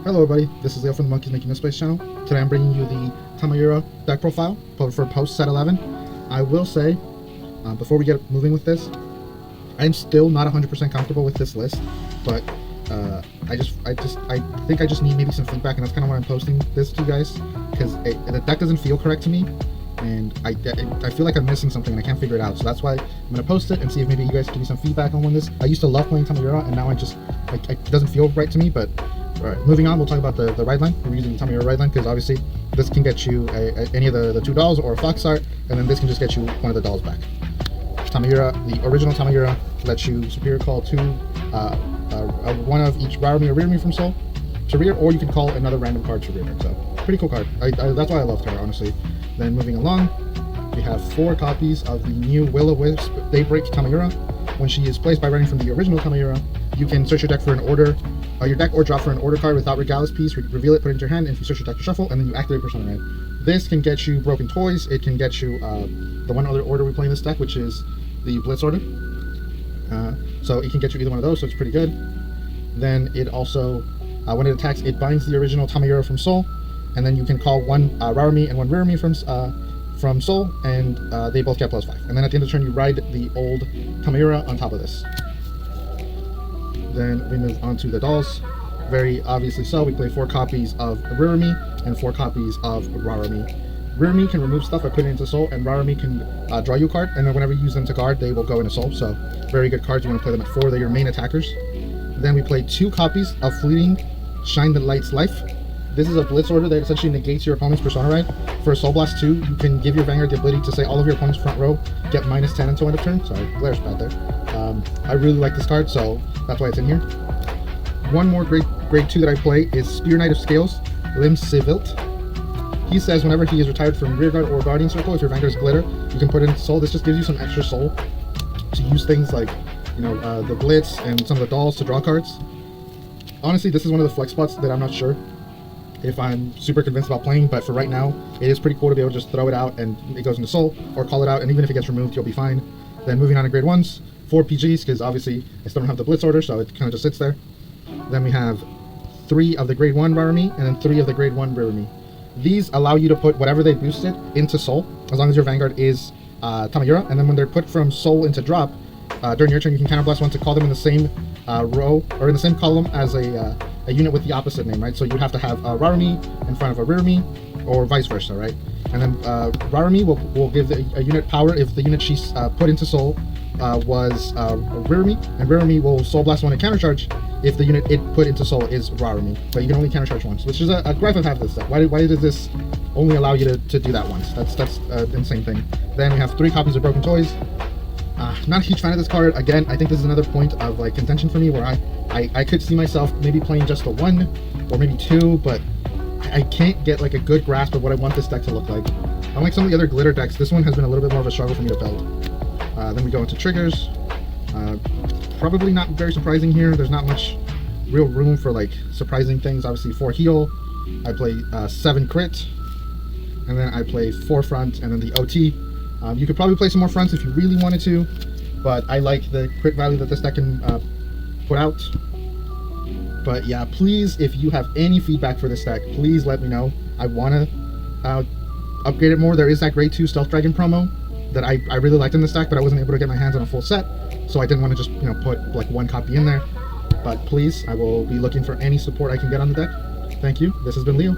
Hello everybody, this is Leo from the Monkeys Making Misplace channel. Today I'm bringing you the Tamayura deck profile for post set 11. I will say, before we get moving with this, I'm still not 100% comfortable with this list, but I think I just need maybe some feedback, and that's kind of why I'm posting this to you guys, because the deck doesn't feel correct to me, and I feel like I'm missing something and I can't figure it out. So that's why I'm going to post it and see if maybe you guys can give me some feedback on this. I used to love playing Tamayura, and now it doesn't feel right to me. But alright, moving on, we'll talk about the ride line. We're using the Tamayura ride line because obviously this can get you any of the two dolls or a fox art, and then this can just get you one of the dolls back. Tamayura, the original Tamayura, lets you superior call one of each Raomi or Rearme from Soul to rear, or you can call another random card to rear. So pretty cool card. That's why I loved her, honestly. Then moving along, we have 4 copies of the new Will-o-wisp Daybreak Tamayura. When she is placed by running from the original Tamayura, you can search your deck for an order, your deck or drop for an order card without Regalis piece, reveal it, put it into your hand, and if you search your deck, you shuffle, and then you activate Persona Red. This can get you Broken Toys. It can get you the one other order we play in this deck, which is the Blitz order. So it can get you either one of those, so it's pretty good. Then it also, when it attacks, it binds the original Tamayura from Soul, and then you can call one Raomi and one Rearme from Soul, and they both get +5. And then at the end of the turn, you ride the old Tamayura on top of this. Then we move on to the dolls. Very obviously so, we play 4 copies of Rearme and 4 copies of Raomi. Rearme can remove stuff by putting it into Soul, and Raomi can draw you a card, and then whenever you use them to guard, they will go into Soul. So very good cards. You want to play them at 4. They're your main attackers. Then we play 2 copies of Fleeting Shine the Light's Life. This is a Blitz order that essentially negates your opponent's Persona Ride. For a Soul Blast 2, you can give your Vanguard the ability to say all of your opponent's front row get -10 until end of turn. Sorry, Blair's bad there. I really like this card, so that's why it's in here. One more grade 2 that I play is Spear Knight of Scales, Lim Civilt. He says whenever he is retired from Rearguard or Guardian Circle, if your Vanguard is Glitter, you can put it into Soul. This just gives you some extra Soul to use things like, the Blitz and some of the dolls to draw cards. Honestly, this is one of the flex spots that I'm not sure if I'm super convinced about playing, but for right now, it is pretty cool to be able to just throw it out and it goes into Soul, or call it out, and even if it gets removed, you'll be fine. Then moving on to grade 1s, 4 PGs, because obviously I still don't have the Blitz order, so it kind of just sits there. Then we have 3 of the grade 1 Raomi, and then 3 of the grade 1 Rearme. These allow you to put whatever they boosted into Soul, as long as your Vanguard is Tamayura, and then when they're put from Soul into drop, during your turn, you can counterblast one to call them in the same row, or in the same column as a unit with the opposite name, right? So you have to have a Raomi in front of a Rearme, or vice versa, right? And then Raomi will give a unit power if the unit she's put into Soul was Rearme, and Rearme will Soul Blast one and countercharge if the unit it put into Soul is Raomi. But you can only countercharge once, which is a gripe I've had with this deck. Why does this only allow you to do that once? That's an insane thing. Then we have 3 copies of Broken Toys. Not a huge fan of this card. Again, I think this is another point of contention for me, where I could see myself maybe playing just a 1 or maybe 2, but I can't get a good grasp of what I want this deck to look like. Unlike some of the other glitter decks, this one has been a little bit more of a struggle for me to build. Then we go into triggers. Probably not very surprising here. There's not much real room for surprising things. Obviously 4 heal. I play 7 crit, and then I play 4 front, and then the OT. You could probably play some more fronts if you really wanted to, but I like the crit value that this deck can put out. But yeah, please, if you have any feedback for this deck, please let me know. I want to upgrade it more. There is that grade 2 Stealth Dragon promo that I really liked in this deck, but I wasn't able to get my hands on a full set, so I didn't want to just put 1 copy in there. But please, I will be looking for any support I can get on the deck. Thank you. This has been Leo.